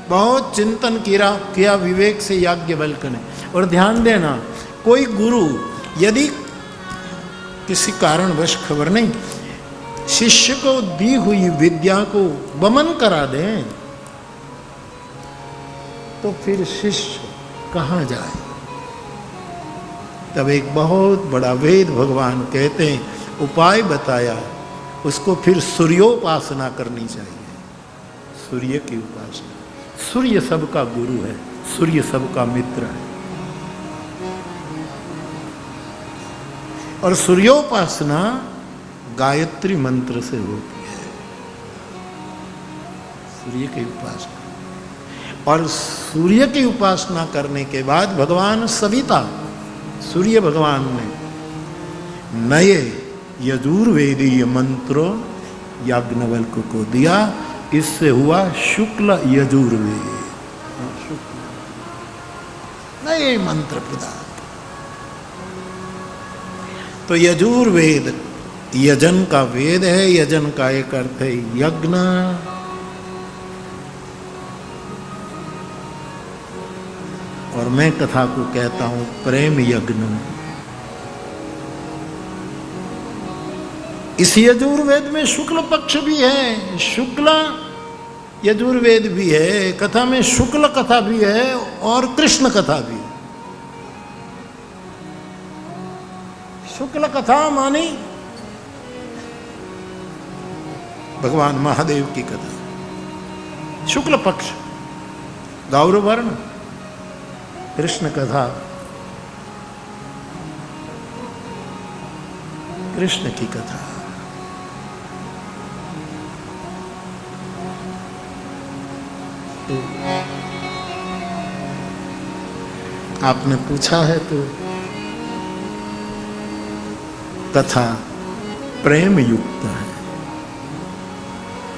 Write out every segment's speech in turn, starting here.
बहुत चिंतन किया विवेक से याज्ञवल्क्य ने। और ध्यान देना, कोई गुरु यदि किसी कारणवश, खबर नहीं, शिष्य को दी हुई विद्या को वमन करा दें तो फिर शिष्य कहाँ जाए। तब एक बहुत बड़ा वेद भगवान कहते हैं, उपाय बताया, उसको फिर सूर्योपासना करनी चाहिए। सूर्य की उपासना। सूर्य सबका गुरु है, सूर्य सबका मित्र है। और सूर्योपासना गायत्री मंत्र से होती है, सूर्य की उपासना। और सूर्य की उपासना करने के बाद भगवान सविता, सूर्य भगवान ने नए यजुर्वेदीय मंत्र याज्ञवल्क्य को दिया। इससे हुआ शुक्ल यजुर्वेद, नए मंत्र प्रदान। तो यजुर्वेद यजन का वेद है, यजन का एक अर्थ है यज्ञ। और मैं कथा को कहता हूं प्रेम यज्ञ। इस यजुर्वेद में शुक्ल पक्ष भी है, शुक्ल यजुर्वेद भी है, कथा में शुक्ल कथा भी है और कृष्ण कथा भी है। शुक्ल कथा मानी भगवान महादेव की कथा, शुक्ल पक्ष गौरव वर्ण, कृष्ण कथा कृष्ण की कथा। तो आपने पूछा है तो कथा प्रेम युक्त है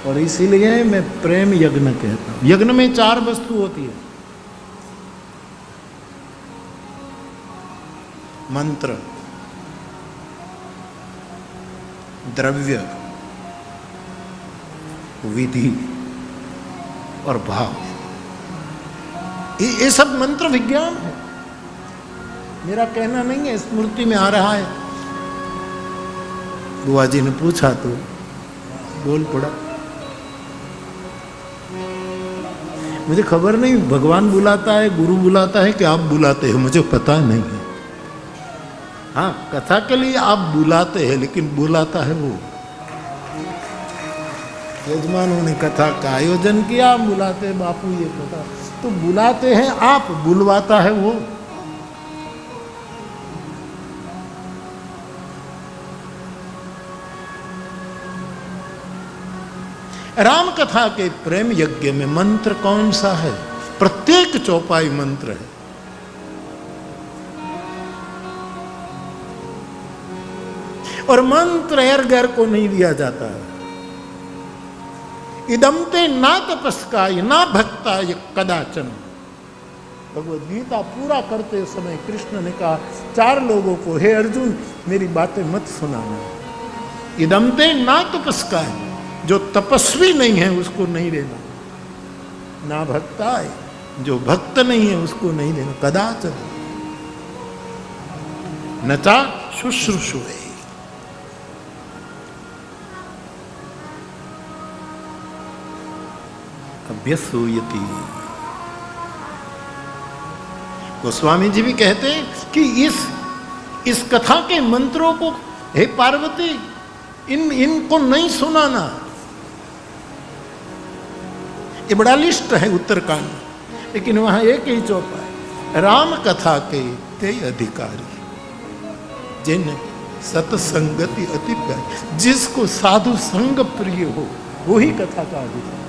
और इसीलिए मैं प्रेम यज्ञ कहता हूं। यज्ञ में 4 वस्तु होती है, मंत्र, द्रव्य, विधि और भाव। ये सब मंत्र विज्ञान है, मेरा कहना नहीं है, स्मृति में आ रहा है। बुआ जी ने पूछा तो बोल पड़ा। मुझे खबर नहीं भगवान बुलाता है, गुरु बुलाता है कि आप बुलाते हो, मुझे पता नहीं है। हाँ, कथा के लिए आप बुलाते हैं, लेकिन बुलाता है वो। यजमानों ने कथा का आयोजन किया, बुलाते हैं बापू ये कथा, तो बुलाते हैं आप, बुलवाता है वो। राम कथा के प्रेम यज्ञ में मंत्र कौन सा है? प्रत्येक चौपाई मंत्र है। और मंत्र एरगर को नहीं दिया जाता है। इदमते ना तपस्काय ना भक्ताय कदाचन। भगवद गीता पूरा करते समय कृष्ण ने कहा 4 लोगों को, हे अर्जुन मेरी बातें मत सुनाना। इदमते ना तपस्काय, जो तपस्वी नहीं है उसको नहीं देना, ना भक्ताय, जो भक्त नहीं है उसको नहीं देना, कदाचन न चा शुश्रूषुवे। अभ्यसूयति। गोस्वामी जी भी कहते हैं कि इस कथा के मंत्रों को, हे पार्वती, इनको नहीं सुनाना। ये बड़ा लिस्ट है उत्तरकांड, लेकिन वहां एक ही चौपाई, राम कथा के ते अधिकारी जिन सत्संगति अति प्यारी, जिसको साधु संग प्रिय हो वो ही कथा का अधिकारी,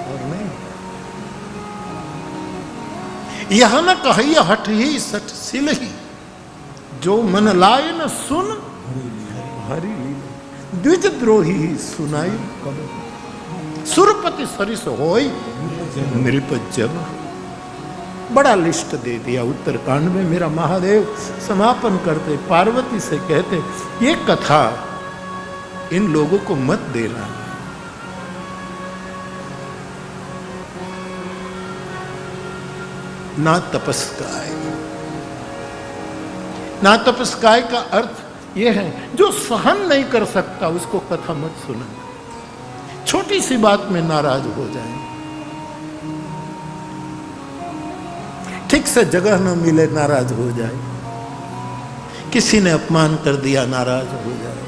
और नहीं। यह न कहिए हठ ही सठ सिल ही, जो मन लाए न सुन हरि लीला, द्विज द्रोही सुनाई कब, सुरपति सरिस होई नृपजब। बड़ा लिस्ट दे दिया उत्तरकांड में। मेरा महादेव समापन करते पार्वती से कहते, ये कथा इन लोगों को मत देना, ना तपस्काय। ना तपस्काय का अर्थ यह है जो सहन नहीं कर सकता उसको कथा मत सुना। छोटी सी बात में नाराज हो जाए, ठीक से जगह न मिले नाराज हो जाए, किसी ने अपमान कर दिया नाराज हो जाए,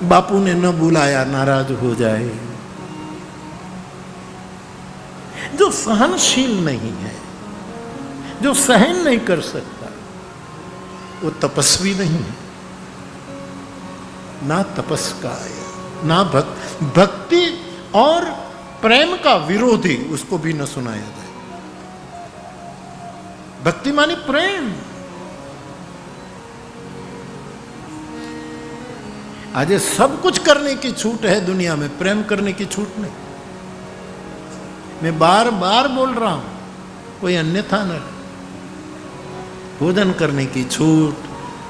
बापू ने न बुलाया नाराज हो जाए। जो सहनशील नहीं है, जो सहन नहीं कर सकता, वो तपस्वी नहीं है। ना तपस्काय, ना भक्ति और प्रेम का विरोधी उसको भी न सुनाया जाए। भक्ति मानी प्रेम। आज सब कुछ करने की छूट है दुनिया में, प्रेम करने की छूट नहीं। मैं बार बार बोल रहा हूं, कोई अन्यथा न। भोजन करने की छूट,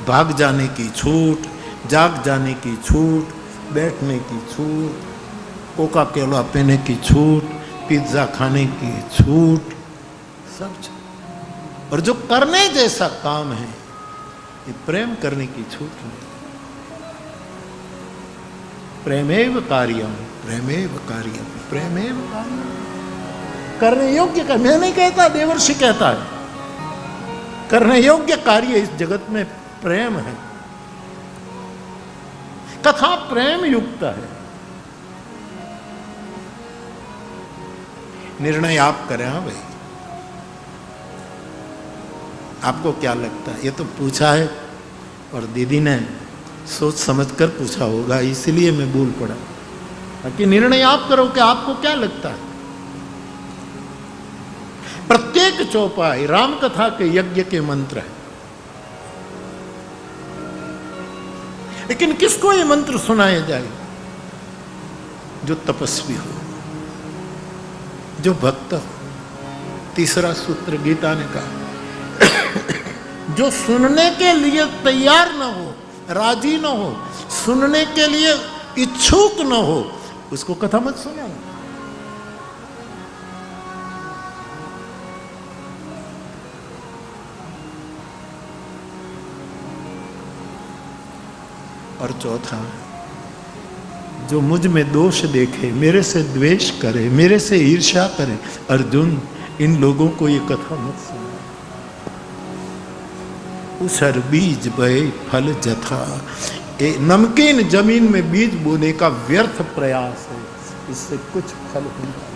भाग जाने की छूट, जाग जाने की छूट, बैठने की छूट, कोका कोला पीने की छूट, पिज्जा खाने की छूट, सब छूट। और जो करने जैसा काम है ये प्रेम करने की छूट नहीं। प्रेमेव कार्यम, प्रेमेव कार्यम, प्रेमेव कार्यम। करने योग्य का, मैं नहीं कहता, देवर्षि कहता है, करने योग्य कार्य इस जगत में प्रेम है। कथा प्रेम युक्त है। निर्णय आप करें। हाँ भाई, आपको क्या लगता है? ये तो पूछा है और दीदी ने सोच समझकर पूछा होगा, इसलिए मैं बोल पड़ा। ताकि निर्णय आप करो कि आपको क्या लगता है। प्रत्येक चौपाई राम कथा के यज्ञ के मंत्र है। लेकिन किसको ये मंत्र सुनाया जाए? जो तपस्वी हो, जो भक्त हो। तीसरा सूत्र गीता ने कहा, जो सुनने के लिए तैयार न हो, राजी न हो, सुनने के लिए इच्छुक न हो, उसको कथा मत सुनाना। और चौथा, जो मुझ में दोष देखे, मेरे से द्वेष करे, मेरे से ईर्ष्या करे, अर्जुन इन लोगों को ये कथा मत सुना। उसर बीज बहे फल जथा। नमकीन जमीन में बीज बोने का व्यर्थ प्रयास है, इससे कुछ फल होगा।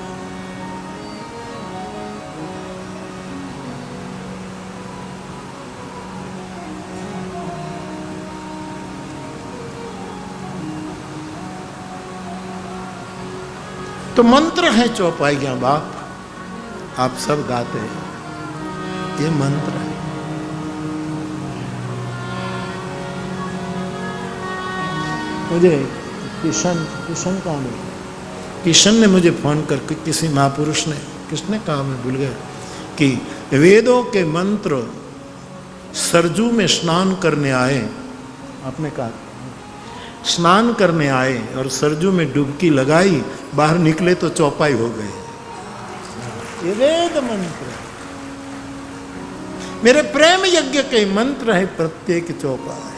तो मंत्र है चौपाइयां बाप, आप सब गाते हैं, ये मंत्र है। मुझे किशन कहाँ मिला? किशन ने मुझे फोन करके, किसी महापुरुष ने, किसने कहा मैं भूल गया, कि वेदों के मंत्र सरजू में स्नान करने आए। आपने कहा स्नान करने आए और सरजू में डुबकी लगाई, बाहर निकले तो चौपाई हो गए। ये वेद मंत्र, मेरे प्रेम यज्ञ के मंत्र है प्रत्येक चौपाई।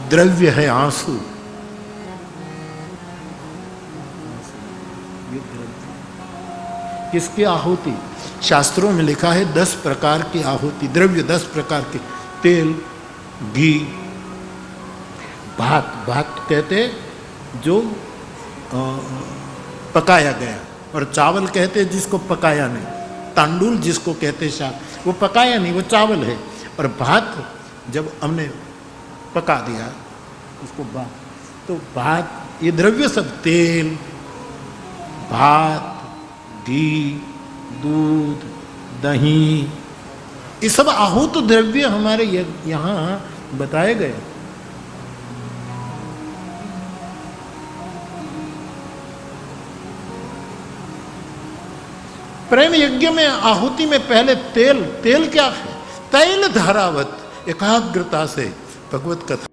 द्रव्य है आंसू, किसकी आहुति? शास्त्रों में लिखा है 10 प्रकार की आहुति, द्रव्य 10 प्रकार के। तेल, घी, भात, भात कहते जो पकाया गया, और चावल कहते जिसको पकाया नहीं, तांडुल जिसको कहते शायद वो पकाया नहीं, वो चावल है। और भात जब हमने पका दिया उसको भात, तो भात ये द्रव्य सब, तेल, भात, घी, दूध, दही, ये सब आहूत द्रव्य हमारे यहाँ बताए गए। प्रेम यज्ञ में आहुति में पहले तेल, तेल क्या है? तैल धारावत एकाग्रता से भगवत कथा